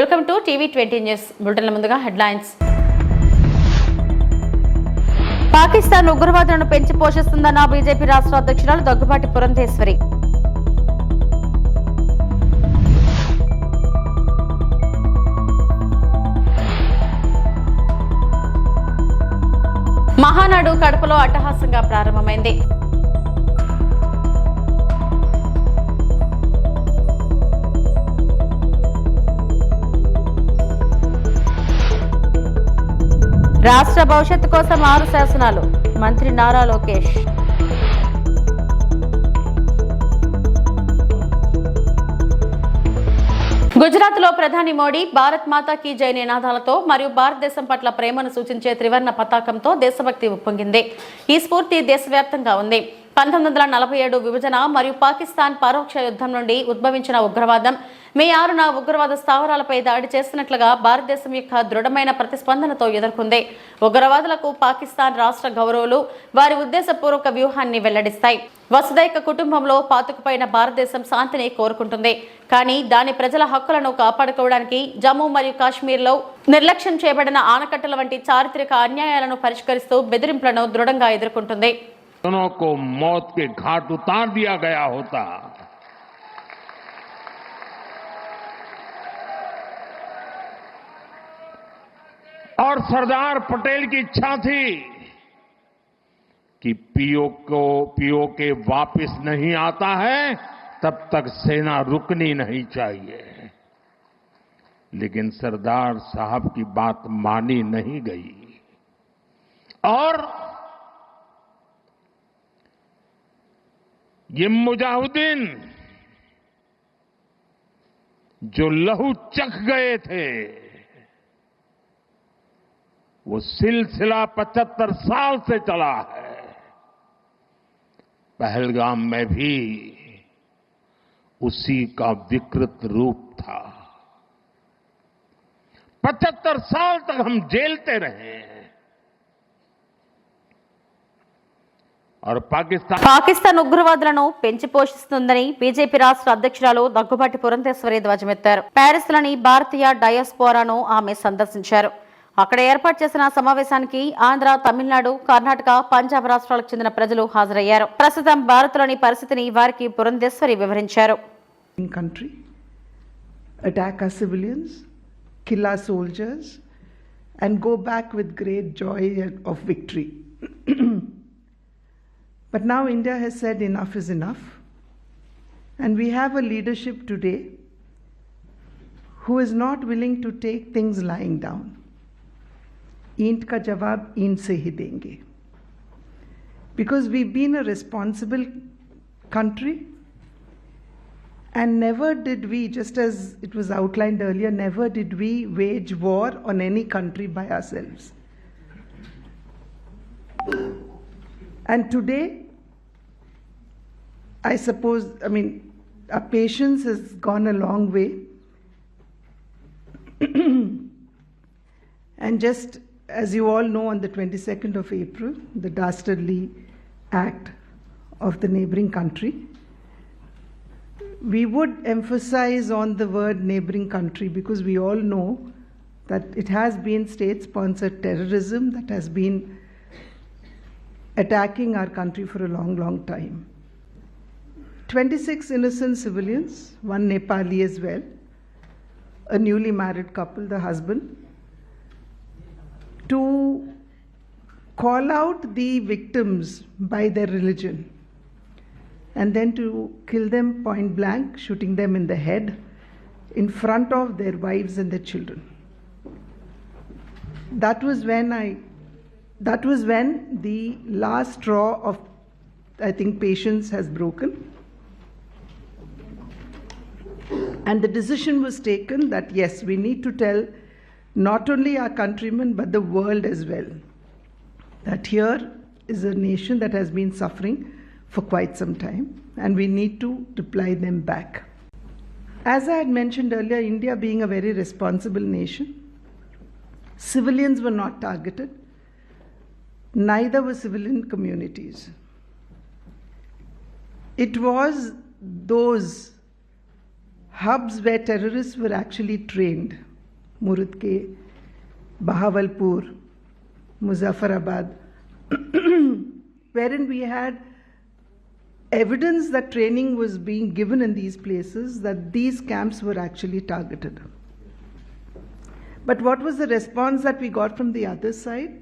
Welcome to TV 20 news బులెటిన్ల ముందుగా headlines. Pakistan ఉగ్రవాదులను పెంచి పోషిస్తుందన్న బీజేపీ రాష్ట్ర అధ్యక్షురాలు దగ్గుబాటి పురంధేశ్వరి. మహానాడు కడపలో అట్టహాసంగా ప్రారంభమైంది. రాష్ట్ర భవిష్యత్తు కోసం 6 శాసనాలు మంత్రి నారా లోకేష్. గుజరాత్లో ప్రధాని మోడీ భారత్ మాతా కీ జై నినాదాలతో మరియు భారతదేశం పట్ల ప్రేమను సూచించే త్రివర్ణ పతాకంతో దేశభక్తి ఉప్పొంగింది. ఈ స్ఫూర్తి దేశవ్యాప్తంగా ఉంది. 1947 విభజన మరియు పాకిస్తాన్ పరోక్ష యుద్ధం నుండి ఉద్భవించిన ఉగ్రవాదం మే 6న ఉగ్రవాద స్థావరాలపై దాడి చేస్తున్నట్లుగా భారతదేశం యొక్క దృఢమైన ప్రతిస్పందనతో ఎదుర్కొంది. ఉగ్రవాదులకు పాకిస్తాన్ రాష్ట్ర గౌరవులు వారి ఉద్దేశపూర్వక వ్యూహాన్ని వెల్లడిస్తాయి. వసుదైక కుటుంబంలో పాతుకుపోయిన భారతదేశం శాంతిని కోరుకుంటుంది. కానీ దాని ప్రజల హక్కులను కాపాడుకోవడానికి జమ్మూ మరియు కాశ్మీర్లో నిర్లక్ష్యం చేయబడిన ఆనకట్టల వంటి చారిత్రక అన్యాయాలను పరిష్కరిస్తూ బెదిరింపులను దృఢంగా ఎదుర్కొంటుంది. दोनों को मौत के घाट उतार दिया गया होता और सरदार पटेल की इच्छा थी कि पीओके वापस नहीं आता है तब तक सेना रुकनी नहीं चाहिए, लेकिन सरदार साहब की बात मानी नहीं गई और ये मुजाहिदीन जो लहू चख गए थे वो सिलसिला 75 साल से चला है. पहलगाम में भी उसी का विकृत रूप था. 75 साल तक हम झेलते रहे और పాకిస్తాన్ ఉగ్రవాదులను పెంచి పోషిస్తుందని బీజేపీ రాష్ట్ర అధ్యక్షురాలు దగ్గుబాటి పురంధేశ్వరి ధ్వజమెత్తారు. ప్యారిస్లోని భారతీయ డయాస్పోరాను ఆమె సందర్శించారు. అక్కడ ఏర్పాటు చేసిన సమావేశానికి ఆంధ్ర, తమిళనాడు, కర్ణాటక, పంజాబ్ రాష్ట్రాలకు చెందిన ప్రజలు హాజరయ్యారు. ప్రస్తుతం భారత్లోని పరిస్థితిని వారికి పురంధేశ్వరి వివరించారు. Attack our civilians, kill our soldiers, and go back with great joy of victory. But now India has said enough is enough, and we have a leadership today who is not willing to take things lying down. Eent ka jawab eent se hi denge. Because we've been a responsible country, and never did we, just as it was outlined earlier, never did we wage war on any country by ourselves. And today, I suppose, our patience has gone a long way. And just as you all know, on the 22nd of April, the dastardly act of the neighboring country, we would emphasize on the word neighboring country because we all know that it has been state-sponsored terrorism that has been attacking our country for a long, long time. 26 innocent civilians, one Nepali as well, a newly married couple, the husband, to call out the victims by their religion and then to kill them point blank, shooting them in the head in front of their wives and their children. That was when the last straw of, I think, patience has broken. And the decision was taken that yes, we need to tell not only our countrymen but the world as well that here is a nation that has been suffering for quite some time and we need to reply them back. As I had mentioned earlier, India being a very responsible nation, civilians were not targeted. Neither were civilian communities. It was those hubs where terrorists were actually trained Murudke, Bahawalpur, Muzaffarabad, wherein we had evidence that training was being given in these places, that these camps were actually targeted. But what was the response that we got from the other side?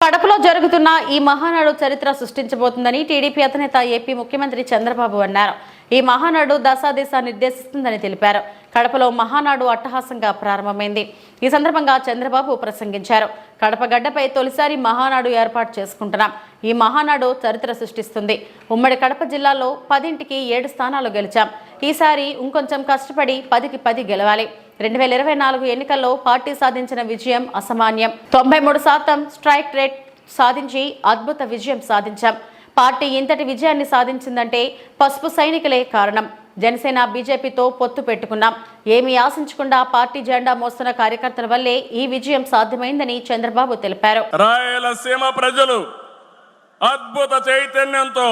కడపలో జరుగుతున్న ఈ మహానాడు చరిత్ర సృష్టించబోతుందని TDP అధినేత AP ముఖ్యమంత్రి చంద్రబాబు అన్నారు. ఈ మహానాడు దశాదిశ నిర్దేశిస్తుందని తెలిపారు. కడపలో మహానాడు అట్టహాసంగా ప్రారంభమైంది. ఈ సందర్భంగా చంద్రబాబు ప్రసంగించారు. కడప గడ్డపై తొలిసారి మహానాడు ఏర్పాటు చేసుకుంటున్నాం. ఈ మహానాడు చరిత్ర సృష్టిస్తుంది. ఉమ్మడి కడప జిల్లాలో 10కి 7 స్థానాలు గెలిచాం. ఈసారి ఇంకొంచెం కష్టపడి 10కి 10 గెలవాలి. 2024 ఎన్నికల్లో పార్టీ సాధించిన విజయం అసామాన్యం. 93% స్ట్రైక్ రేట్ సాధించి అద్భుత విజయం సాధించాం. పార్టీ ఇంతటి విజయాన్ని సాధించిందంటే పసుపు సైనికులే కారణం. జనసేన బీజేపీతో పొత్తు పెట్టుకున్నాం. ఏమీ ఆశించకుండా పార్టీ జెండా మోస్తున్న కార్యకర్తల వల్లే ఈ విజయం సాధ్యమైందని చంద్రబాబు తెలిపారు. రాయలసీమ ప్రజలు అద్భుత చైతన్యంతో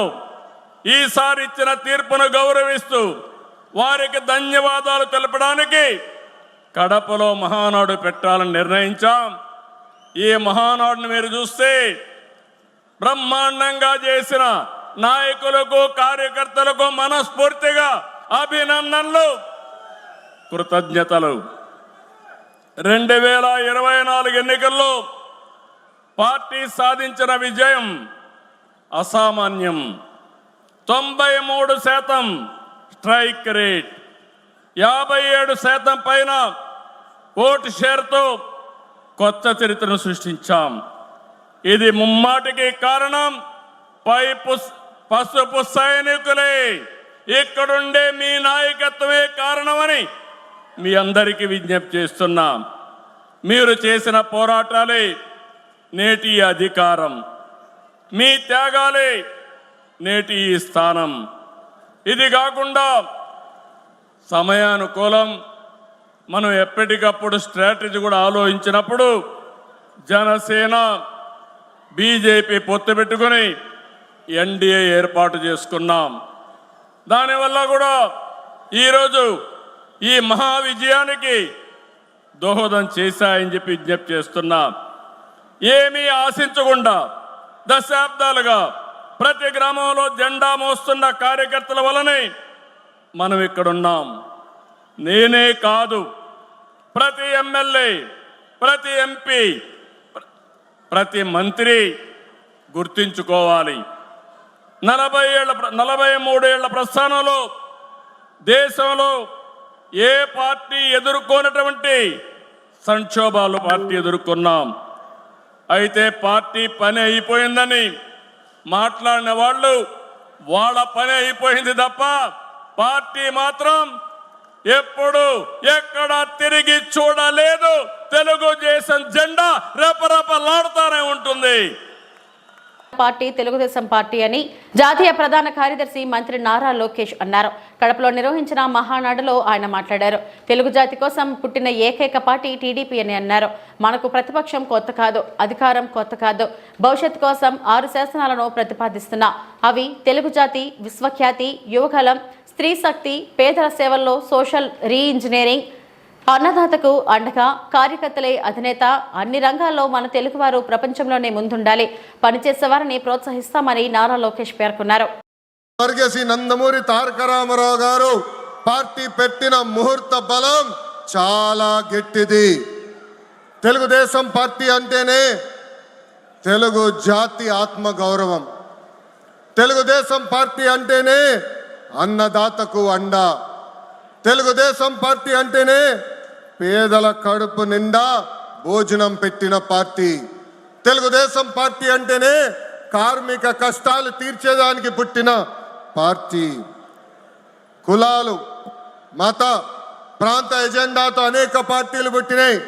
ఈసారి ఇచ్చిన తీర్పును గౌరవిస్తూ వారికి ధన్యవాదాలు తెలపడానికి కడపలో మహానాడు పెట్టాలని నిర్ణయించాం. ఈ మహానాడును మీరు చూస్తే బ్రహ్మాండంగా చేసిన నాయకులకు కార్యకర్తలకు మనస్ఫూర్తిగా అభినందనలు, కృతజ్ఞతలు. 2024 ఎన్నికల్లో పార్టీ సాధించిన విజయం అసామాన్యం. 93% స్ట్రైక్ రేట్, 57% పైన ఓటు షేర్తో కొత్త చరిత్రను సృష్టించాం. ఇది ముమ్మాటికి కారణం పసుపు సైనికులే. ఇక్కడుండే మీ నాయకత్వమే కారణమని మీ అందరికీ విజ్ఞప్తి చేస్తున్నాం. మీరు చేసిన పోరాటాలే నేటి అధికారం, మీ త్యాగాలే నేటి ఈ స్థానం. ఇది కాకుండా సమయానుకూలం మనం ఎప్పటికప్పుడు స్ట్రాటజీ కూడా ఆలోచించినప్పుడు జనసేన బీజేపీ పొత్తు పెట్టుకొని ఎన్డీఏ ఏర్పాటు చేసుకున్నాం. దానివల్ల కూడా ఈరోజు ఈ మహా విజయానికి దోహదం చేశాయని చెప్పి విజ్ఞప్తి చేస్తున్నాం. ఏమీ ఆశించకుండా దశాబ్దాలుగా ప్రతి గ్రామంలో జెండా మోస్తున్న కార్యకర్తల వలనే మనం ఇక్కడున్నాం. నేనే కాదు, ప్రతి ఎమ్మెల్యే, ప్రతి ఎంపీ, ప్రతి మంత్రి గుర్తించుకోవాలి. 43 ఏళ్ల ప్రస్థానంలో దేశంలో ఏ పార్టీ ఎదుర్కొన్నటువంటి సంక్షోభాలు పార్టీ ఎదుర్కొన్నాం. అయితే పార్టీ పని అయిపోయిందని మాట్లాడిన వాళ్ళు వాళ్ళ పని అయిపోయింది తప్ప పార్టీ మాత్రం ఎప్పుడు ఎక్కడ తిరిగి చూడలేదు. తెలుగుదేశం జెండా రెపరెపలాడుతూనే ఉంటుంది. పార్టీ తెలుగుదేశం పార్టీ అని జాతీయ ప్రధాన కార్యదర్శి మంత్రి నారా లోకేష్ అన్నారు. కడపలో నిర్వహించిన మహానాడులో ఆయన మాట్లాడారు. తెలుగు జాతి కోసం పుట్టిన ఏకైక పార్టీ టీడీపీ అని అన్నారు. మనకు ప్రతిపక్షం కొత్త కాదు, అధికారం కొత్త కాదు. భవిష్యత్తు కోసం 6 శాసనాలను ప్రతిపాదిస్తున్నా. అవి తెలుగు జాతి, విశ్వఖ్యాతి, యువగలం, స్త్రీ శక్తి, పేదల సేవల్లో సోషల్ రీఇంజనీరింగ్, అన్నదాతకు అండగా, కార్యకర్తలే అధినేత. అన్ని రంగాల్లో మన తెలుగువారు ప్రపంచంలోనే ముందుండాలి. పనిచేసేవారిని ప్రోత్సహిస్తామని నారా లోకేష్ పేర్కొన్నారు. స్వర్గశ్రీ నందమూరి తారక రామారావు గారు పార్టీ పెట్టిన ముహూర్త బలం చాలా గట్టిది. తెలుగుదేశం పార్టీ అంటేనే తెలుగు జాతి ఆత్మ గౌరవం. తెలుగుదేశం పార్టీ అంటేనే అన్నదాతకు అండ. తెలుగుదేశం పార్టీ అంటేనే పేదల కడుపు నిండా భోజనం పెట్టిన పార్టీ. తెలుగుదేశం పార్టీ అంటేనే కార్మిక కష్టాలు తీర్చేదానికి పుట్టిన పార్టీ. కులాలు, మత, ప్రాంత ఎజెండాతో అనేక పార్టీలు పుట్టినాయి.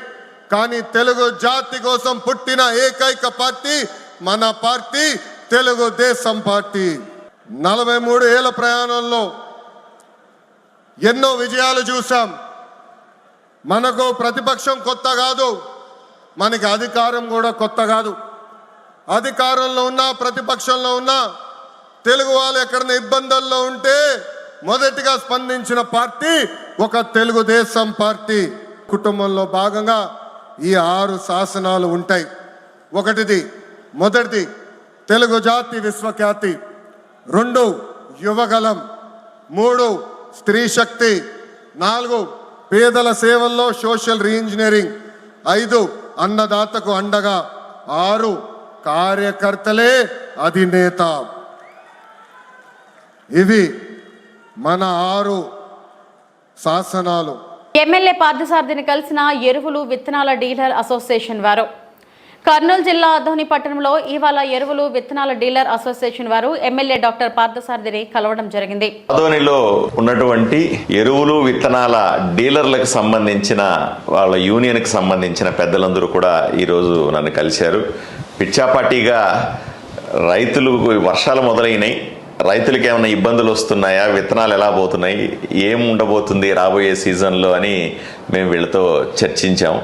కానీ తెలుగు జాతి కోసం పుట్టిన ఏకైక పార్టీ మన పార్టీ తెలుగుదేశం పార్టీ. 43 ఏళ్ల ప్రయాణంలో ఎన్నో విజయాలు చూసాం. మనకు ప్రతిపక్షం కొత్త కాదు, మనకి అధికారం కూడా కొత్త కాదు. అధికారంలో ఉన్నా ప్రతిపక్షంలో ఉన్నా తెలుగు వాళ్ళు ఎక్కడైనా ఇబ్బందుల్లో ఉంటే మొదటిగా స్పందించిన పార్టీ ఒక తెలుగుదేశం పార్టీ. కుటుంబంలో భాగంగా ఈ 6 శాసనాలు ఉంటాయి. మొదటిది తెలుగు జాతి విశ్వఖ్యాతి, 2 యువగలం, 3 స్త్రీ శక్తి, 4 పేదల సేవల్లో సోషల్ రీఇంజనీరింగ్, 5 అన్నదాతకు అండగా, 6 కార్యకర్తలే అధినేత. ఇవి మన 6 శాసనాలు. ఎమ్మెల్యే పార్థసారథిని కలిసిన ఎరువులు విత్తనాల డీలర్ అసోసియేషన్ వారు. కర్నూలు జిల్లా ఆదోని పట్టణంలో ఇవాళ ఎరువులు విత్తనాల డీలర్ అసోసియేషన్ వారు ఎమ్మెల్యే డాక్టర్ పార్థసారథిని కలవడం జరిగింది. ఆదోనిలో ఉన్నటువంటి ఎరువులు విత్తనాల డీలర్లకు సంబంధించిన వాళ్ళ యూనియన్కి సంబంధించిన పెద్దలందరూ కూడా ఈరోజు నన్ను కలిశారు. పిచ్చాపాటీగా రైతులు వర్షాలు మొదలైనాయి, రైతులకి ఏమైనా ఇబ్బందులు వస్తున్నాయా, విత్తనాలు ఎలా పోతున్నాయి, ఏం ఉండబోతుంది రాబోయే సీజన్లో అని మేము వీళ్ళతో చర్చించాం.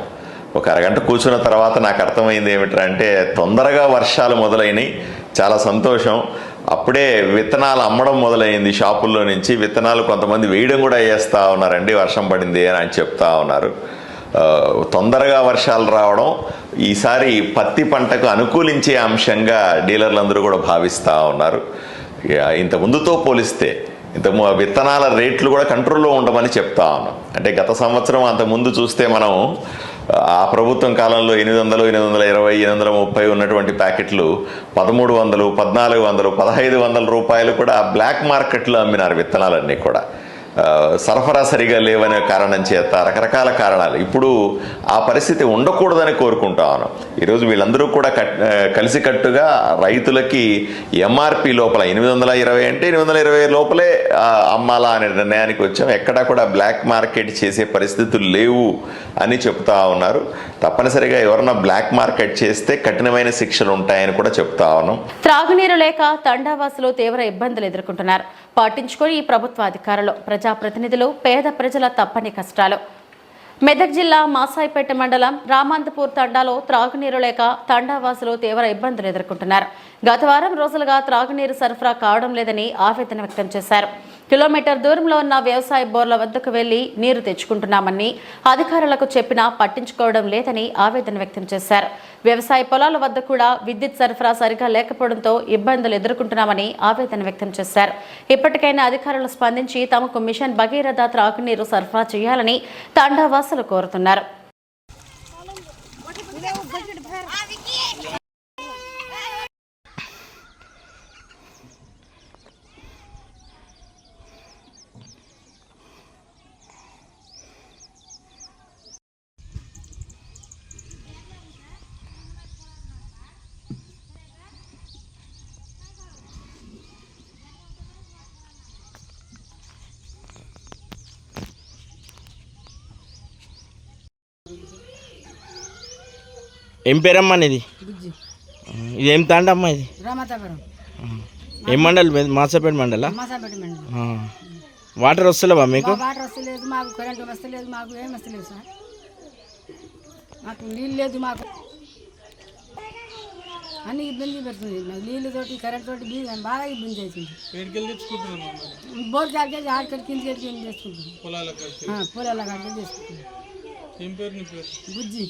ఒక అరగంట కూర్చున్న తర్వాత నాకు అర్థమైంది ఏమిటంటే తొందరగా వర్షాలు మొదలైనవి, చాలా సంతోషం. అప్పుడే విత్తనాలు అమ్మడం మొదలైంది, షాపుల్లో నుంచి విత్తనాలు కొంతమంది వేయడం కూడా చేస్తూ ఉన్నారండి, వర్షం పడింది అని చెప్తా ఉన్నారు. తొందరగా వర్షాలు రావడం ఈసారి పత్తి పంటకు అనుకూలించే అంశంగా డీలర్లందరూ కూడా భావిస్తూ ఉన్నారు. ఇంత ముందుతో పోలిస్తే విత్తనాల రేట్లు కూడా కంట్రోల్లో ఉండమని చెప్తా ఉన్నాం. అంటే గత సంవత్సరం అంతకుముందు చూస్తే మనం ఆ ప్రభుత్వం కాలంలో 800, 820, 830 ఉన్నటువంటి ప్యాకెట్లు 1300, 1400, 1500 రూపాయలు కూడా బ్లాక్ మార్కెట్లో అమ్మినారు విత్తనాలన్నీ కూడా. సరఫరా సరిగా లేవనే కారణం చేత రకరకాల కారణాలు. ఇప్పుడు ఆ పరిస్థితి ఉండకూడదని కోరుకుంటా ఉన్నాం. ఈరోజు వీళ్ళందరూ కూడా కలిసికట్టుగా రైతులకి ఎంఆర్పి లోపల 820 అంటే 820 లోపలే అమ్మాలా అనే నిర్ణయానికి వచ్చాం. ఎక్కడా కూడా బ్లాక్ మార్కెట్ చేసే పరిస్థితులు లేవు అని చెప్తా ఉన్నారు. తప్పనిసరిగా ఎవరన్నా బ్లాక్ మార్కెట్ చేస్తే కఠినమైన శిక్షలు ఉంటాయని కూడా చెప్తా ఉన్నాం. త్రాగునీరు లేక తండావాసులు తీవ్ర ఇబ్బందులు ఎదుర్కొంటున్నారు. పట్టించుకొని ఈ ప్రభుత్వ అధికారులు, ప్రజాప్రతినిధులు పేద ప్రజల తప్పని కష్టాలు. మెదక్ జిల్లా మాసాయిపేట మండలం రామాంతపూర్ తండాలో త్రాగునీరు లేక తండావాసులు తీవ్ర ఇబ్బందులు ఎదుర్కొంటున్నారు. గత వారం రోజులుగా త్రాగునీరు సరఫరా కావడం లేదని ఆవేదన వ్యక్తం చేశారు. కిలోమీటర్ దూరంలో ఉన్న వ్యవసాయ బోర్ల వద్దకు వెళ్లి నీరు తెచ్చుకుంటున్నామని అధికారులకు చెప్పినా పట్టించుకోవడం లేదని ఆవేదన వ్యక్తం చేశారు. వ్యవసాయ పొలాల వద్ద కూడా విద్యుత్ సరఫరా సరిగా లేకపోవడంతో ఇబ్బందులు ఎదుర్కొంటున్నామని ఆవేదన వ్యక్తం చేశారు. ఇప్పటికైనా అధికారులు స్పందించి తమకు మిషన్ భగీరథ త్రాగునీరు సరఫరా చేయాలని తండావాసులు కోరుతున్నారు. ఏం పేరమ్మా ఇది? ఇది ఏం తాండమ్మా ఇది? ఏం మండలి? మాసాపేట మండలా? వాటర్ వస్తలేవా మీకు? వాటర్ వస్తలేదు మాకు, కరెంటు వస్తలేదు మాకు, ఏం వస్తలేదు సార్. మాకు నీళ్ళు లేదు, మాకు అన్ని ఇబ్బంది పెడుతుంది. మాకు నీళ్ళు తోటి కరెంట్ తోటి బాగా ఇబ్బంది అవుతుంది. బోర్ కాడికి ఆడికి కింద చేసుకుంటాం, పొలాల కాడికి చేసుకుంటాం. బుజ్జి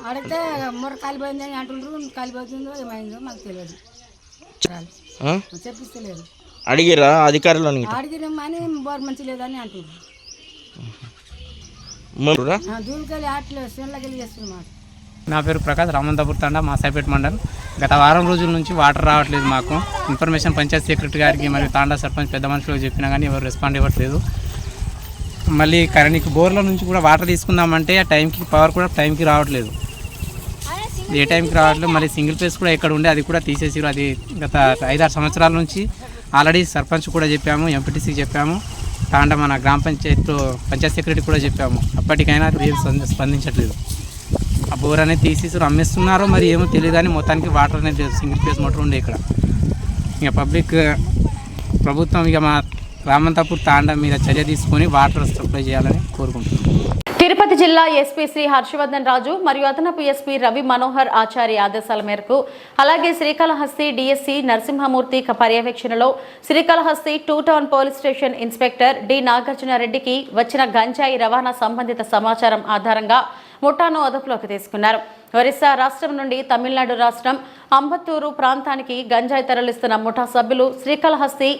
అడిగితే మొర కాలిపోయింది అని అంటుండ్రు. కాలిపోతుందో ఏమైందో మాకు తెలియదు, చెప్పిస్తలేదు. అడిగిరా అధికారులు? అడిగినాం అని బోర్ మంచి లేదని అంటుండ్రు. దూరికెళ్ళి ఆటలు చేనులకెళ్ళి చేస్తున్నాం. నా పేరు ప్రకాష్, రామంతపూర్ తండా, మాసాయిపేట మండలం. గత వారం రోజుల నుంచి వాటర్ రావట్లేదు మాకు. ఇన్ఫర్మేషన్ పంచాయత్ సెక్రటరీ గారికి మరియు తాండా సర్పంచ్ పెద్ద మనుషులకు చెప్పినా కానీ ఎవరు రెస్పాండ్ ఇవ్వట్లేదు. మళ్ళీ కరెంట్కి బోర్ల నుంచి కూడా వాటర్ తీసుకుందామంటే ఆ టైంకి పవర్ కూడా టైంకి రావట్లేదు. ఏ టైంకి రావట్లేదు. మళ్ళీ సింగిల్ ఫేస్ కూడా ఎక్కడ ఉండే అది కూడా తీసేసారు. అది గత 5-6 సంవత్సరాల నుంచి ఆల్రెడీ సర్పంచ్ కూడా చెప్పాము, ఎంపీటీసీకి చెప్పాము, తాండా మన గ్రామ పంచాయతీలో పంచాయత్ సెక్రటరీ కూడా చెప్పాము. అప్పటికైనా ఏం స్పందించట్లేదు. ఆ బోర్ అనేది తీసేసారు, అమ్మేస్తున్నారో మరి ఏమో తెలియదు కానీ మొత్తానికి వాటర్ అనేది సింగిల్ ఫేస్ మోటార్ ఉండే ఇక్కడ. ఇక పబ్లిక్ ప్రభుత్వం ఇక మా రామంతపూర్ తాండా మీద చర్య తీసుకొని వాటర్ సప్లై చేయాలని కోరుకుంటున్నాం. తిరుపతి జిల్లా ఎస్పీ శ్రీ హర్షవర్ధన్ రాజు మరియు అదనపు ఎస్పీ రవి మనోహర్ ఆచారి ఆదేశాల మేరకు అలాగే శ్రీకాళహస్తి డిఎస్సి నరసింహమూర్తి పర్యవేక్షణలో Srikalahasti 2 town police station inspector D నాగార్జునారెడ్డికి వచ్చిన గంజాయి రవాణా సంబంధిత సమాచారం ఆధారంగా ముఠాను అదుపులోకి తీసుకున్నారు. ఒరిస్సా రాష్ట్రం నుండి తమిళనాడు రాష్ట్రం అంబత్తూరు ప్రాంతానికి గంజాయి తరలిస్తున్న ముఠా సభ్యులు శ్రీకాళహస్తి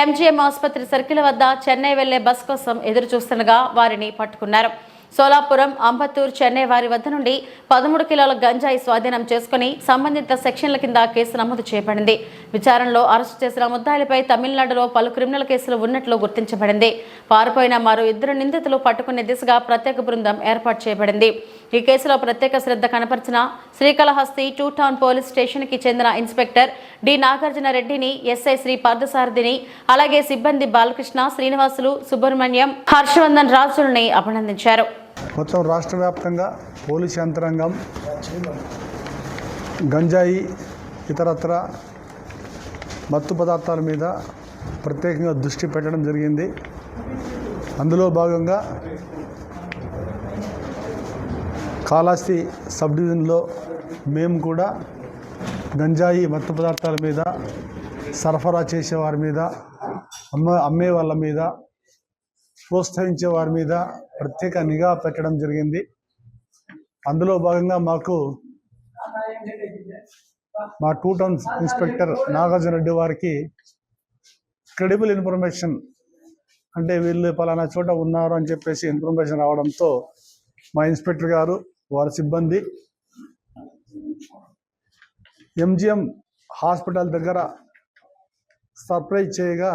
ఎంజీఎం ఆసుపత్రి సర్కిల్ వద్ద చెన్నై వెళ్లే బస్ కోసం ఎదురు చూస్తుండగా వారిని పట్టుకున్నారు. సోలాపురం, అంబత్తూరు, చెన్నై వారి వద్ద నుండి 13 కిలోల గంజాయి స్వాధీనం చేసుకుని సంబంధిత సెక్షన్ల కింద కేసు నమోదు చేయబడింది. విచారణలో అరెస్టు చేసిన ముద్దాయిలపై తమిళనాడులో పలు క్రిమినల్ కేసులు ఉన్నట్లు గుర్తించబడింది. పారిపోయిన మరో 2 నిందితులు పట్టుకునే దిశగా ప్రత్యేక బృందం ఏర్పాటు చేయబడింది. ఈ కేసులో ప్రత్యేక శ్రద్ధ కనపరిచిన శ్రీకాళహస్తి 2 టౌన్ పోలీస్ స్టేషన్ కి చెందిన ఇన్స్పెక్టర్ డి నాగార్జునరెడ్డిని, ఎస్ఐ శ్రీ పార్థసారథిని, అలాగే సిబ్బంది బాలకృష్ణ, శ్రీనివాసులు, సుబ్రహ్మణ్యం, హర్షవర్ధన్ రాజులని అభినందించారు. మొత్తం రాష్ట్ర వ్యాప్తంగా పోలీస్ యంత్రాంగం గంజాయి ఇతరత్ర మత్తు పదార్థాల మీద ప్రత్యేకంగా దృష్టి పెట్టడం జరిగింది. అందులో భాగంగా కాళహస్తి సబ్ డివిజన్లో మేము కూడా గంజాయి మత్తు పదార్థాల మీద సరఫరా చేసేవారి మీద అమ్మే వాళ్ళ మీద ప్రోత్సహించే వారి మీద ప్రత్యేక నిఘా పెట్టడం జరిగింది. అందులో భాగంగా మా 2 టౌన్ ఇన్స్పెక్టర్ నాగార్జునరెడ్డి వారికి క్రెడిబుల్ ఇన్ఫర్మేషన్, అంటే వీళ్ళు పలానా చోట ఉన్నారు అని చెప్పేసి ఇన్ఫర్మేషన్ రావడంతో మా ఇన్స్పెక్టర్ గారు వారి సిబ్బంది ఎంజిఎం హాస్పిటల్ దగ్గర సర్ప్రైజ్ చేయగా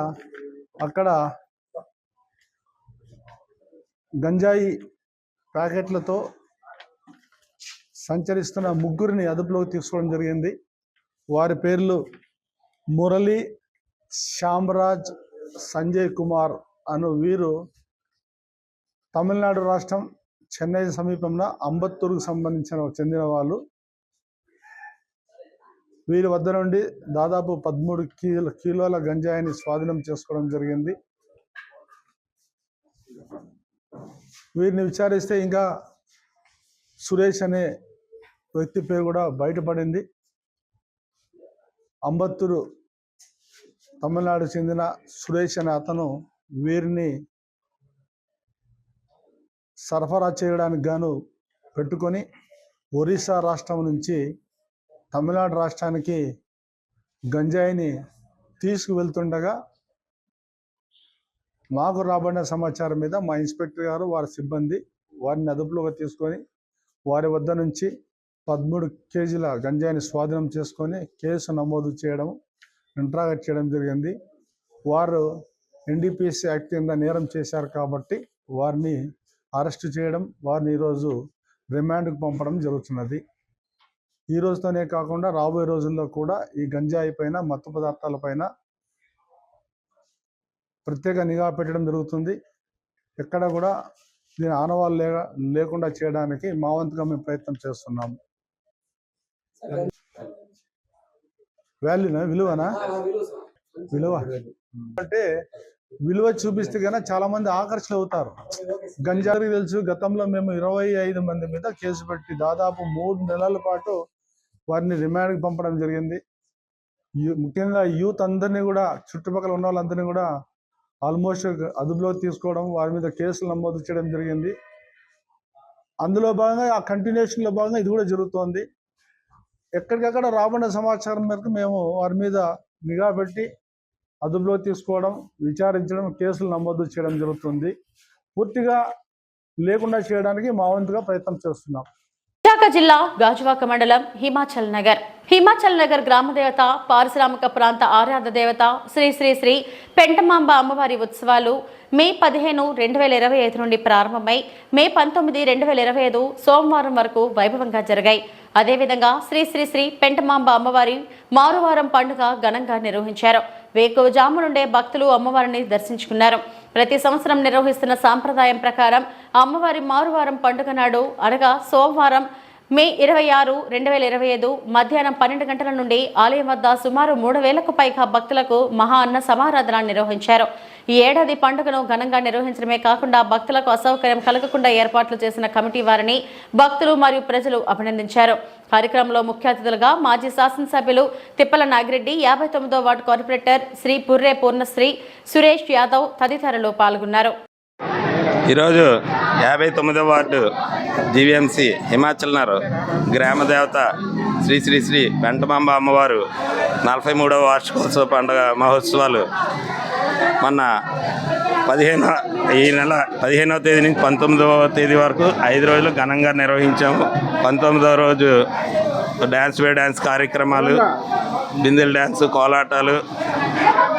అక్కడ గంజాయి ప్యాకెట్లతో సంచరిస్తున్న 3 అదుపులోకి తీసుకోవడం జరిగింది. వారి పేర్లు మురళి, శ్యామరాజ్, సంజయ్ కుమార్ అను వీరు తమిళనాడు రాష్ట్రం చెన్నై సమీపంలో అంబత్తూరుకు చెందిన వాళ్ళు. వీరి వద్ద నుండి దాదాపు 13 కిలోల గంజాయిని స్వాధీనం చేసుకోవడం జరిగింది. వీరిని విచారిస్తే ఇంకా సురేష్ అనే వ్యక్తి పేరు కూడా బయటపడింది. అంబత్తూరు తమిళనాడు చెందిన సురేష్ అనే అతను వీరిని సరఫరా చేయడానికి గాను పెట్టుకొని ఒరిస్సా రాష్ట్రం నుంచి తమిళనాడు రాష్ట్రానికి గంజాయిని తీసుకువెళ్తుండగా మాకు రాబడిన సమాచారం మీద మా ఇన్స్పెక్టర్ గారు వారి సిబ్బంది వారిని అదుపులోకి తీసుకొని వారి వద్ద నుంచి 13 కేజీల గంజాయిని స్వాధీనం చేసుకొని కేసు నమోదు చేయడం, ఇంట్రాగేట్ చేయడం జరిగింది. వారు ఎన్డీపీఎస్ యాక్ట్ కింద నేరం చేశారు కాబట్టి వారిని అరెస్టు చేయడం, వారిని ఈరోజు రిమాండ్కు పంపడం జరుగుతున్నది. ఈ రోజుతోనే కాకుండా రాబోయే రోజుల్లో కూడా ఈ గంజాయి పైన, మత్తు పదార్థాల పైన ప్రత్యేక నిఘా పెట్టడం జరుగుతుంది. ఎక్కడ కూడా దీని ఆనవాళ్ళు లేకుండా చేయడానికి మా వంతుగా మేము ప్రయత్నం చేస్తున్నాము. విలువనా అంటే విలువ చూపిస్తే కన్నా చాలా మంది ఆకర్షణ అవుతారు. గంజాయి తెలుసు, గతంలో మేము 25 మంది మీద కేసు పెట్టి దాదాపు 3 నెలల పాటు వారిని రిమాండ్కి పంపడం జరిగింది. ముఖ్యంగా యూత్ అందరినీ కూడా, చుట్టుపక్కల ఉన్న వాళ్ళందరినీ కూడా ఆల్మోస్ట్ అదుపులో తీసుకోవడం, వారి మీద కేసులు నమోదు చేయడం జరిగింది. అందులో భాగంగా ఆ కంటిన్యూషన్లో భాగంగా ఇది కూడా జరుగుతోంది. ఎక్కడికక్కడ రాబడిన సమాచారం మేరకు మేము వారి మీద నిఘా పెట్టి అదుపులో తీసుకోవడం, విచారించడం, కేసులు నమోదు చేయడం జరుగుతుంది. పూర్తిగా లేకుండా చేయడానికి మా వంతుగా ప్రయత్నం చేస్తున్నాం. విశాఖ జిల్లా గాజువాక మండలం హిమాచల్ నగర్ గ్రామదేవత, పారిశ్రామిక ప్రాంత ఆరాధ దేవత శ్రీ శ్రీ శ్రీ పెంటమాంబ అమ్మవారి ఉత్సవాలు మే 15, 2025 నుండి ప్రారంభమై మే 19, 2025 సోమవారం వరకు వైభవంగా జరిగాయి. అదేవిధంగా శ్రీ శ్రీ శ్రీ పెంటమాంబ అమ్మవారి మారువారం పండుగ ఘనంగా నిర్వహించారు. వేకువజాము నుండే భక్తులు అమ్మవారిని దర్శించుకున్నారు. ప్రతి సంవత్సరం నిర్వహిస్తున్న సాంప్రదాయం ప్రకారం అమ్మవారి మారువారం పండుగ నాడు అనగా సోమవారం మే 26, 2025 మధ్యాహ్నం 12 గంటల నుండి ఆలయం వద్ద సుమారు 3,000కు పైగా భక్తులకు మహా అన్న సమారాధన నిర్వహించారు. ఈ ఏడాది పండుగను ఘనంగా నిర్వహించడమే కాకుండా భక్తులకు అసౌకర్యం కలగకుండా ఏర్పాట్లు చేసిన కమిటీ వారిని భక్తులు మరియు ప్రజలు అభినందించారు. కార్యక్రమంలో ముఖ్య అతిథులుగా మాజీ శాసనసభ్యులు తిప్పల నాగిరెడ్డి, 59వ వార్డు కార్పొరేటర్ శ్రీ పుర్రే పూర్ణశ్రీ, సురేష్ యాదవ్ తదితరులు పాల్గొన్నారు. ఈరోజు 59వ వార్డు జీవీఎంసీ హిమాచల్ నగర్ గ్రామ దేవత శ్రీ శ్రీ శ్రీ పెంటమాంబ అమ్మవారు 43వ వార్షికోత్సవ పండుగ మహోత్సవాలు మొన్న ఈ నెల 15వ తేదీ నుంచి 19వ తేదీ వరకు 5 రోజులు ఘనంగా నిర్వహించాము. 19వ రోజు డ్యాన్స్ కార్యక్రమాలు, బిందెల డ్యాన్స్, కోలాటాలు,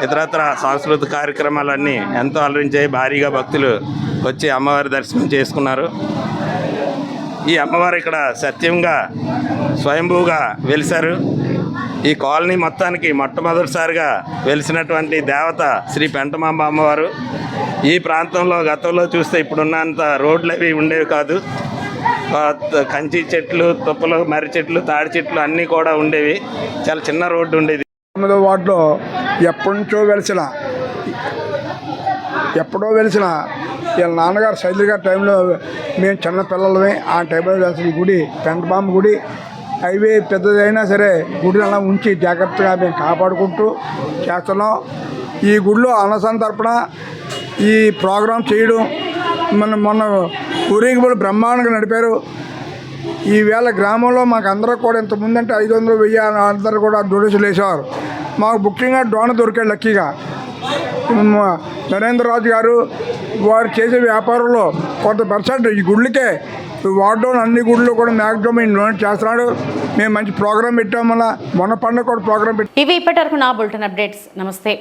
ఇతరత్ర సాంస్కృతిక కార్యక్రమాలన్నీ ఎంతో అలరించాయి. భారీగా భక్తులు వచ్చి అమ్మవారి దర్శనం చేసుకున్నారు. ఈ అమ్మవారు ఇక్కడ సత్యంగా స్వయంభూగా వెలిశారు. ఈ కాలనీ మొత్తానికి మొట్టమొదటిసారిగా వెలిసినటువంటి దేవత శ్రీ పెంటమాంబ అమ్మవారు. ఈ ప్రాంతంలో గతంలో చూస్తే ఇప్పుడున్నంత రోడ్లు అవి ఉండేవి కాదు. కంచి చెట్లు, తుప్పలు, మర్రి చెట్లు, తాడి చెట్లు అన్నీ కూడా ఉండేవి. చాలా చిన్న రోడ్డు ఉండేది. 9వ వార్డులో ఎప్పుడో వెలిసిన వీళ్ళ నాన్నగారు శైలి గారి టైంలో మేము చిన్న పిల్లలమే. ఆ టైంలో వెలిసిన గుడి పెంటమాంబ గుడి. హైవే పెద్దదైనా సరే గుడిని అలా ఉంచి జాగ్రత్తగా మేము కాపాడుకుంటూ చేస్తున్నాం. ఈ గుడిలో అన్నసంతర్పణ, ఈ ప్రోగ్రాం చేయడం, మొన్న ఊరేగింపులు బ్రహ్మాండంగా నడిపారు. ఈవేళ గ్రామంలో మాకు అందరూ కూడా ఇంతకుముందు అంటే 500, 1000 అందరూ కూడా డొనేషన్లు వేసేవారు. మాకు ముఖ్యంగా డోన దొరికాడు లక్కీగా. నరేంద్ర రాజు గారు వారు చేసే వ్యాపారంలో కొంత పర్సెంట్ ఈ గుళ్ళకే వార్డులోని అన్ని గుళ్ళు కూడా మ్యాక్సిమం డొనేట్ చేస్తున్నాడు. మేము మంచి ప్రోగ్రాం పెట్టాం. మొన్న పండుగ కూడా ప్రోగ్రాం పెట్టాం. ఇవి ఇప్పటివరకు నా బులెటిన్ అప్డేట్స్. నమస్తే.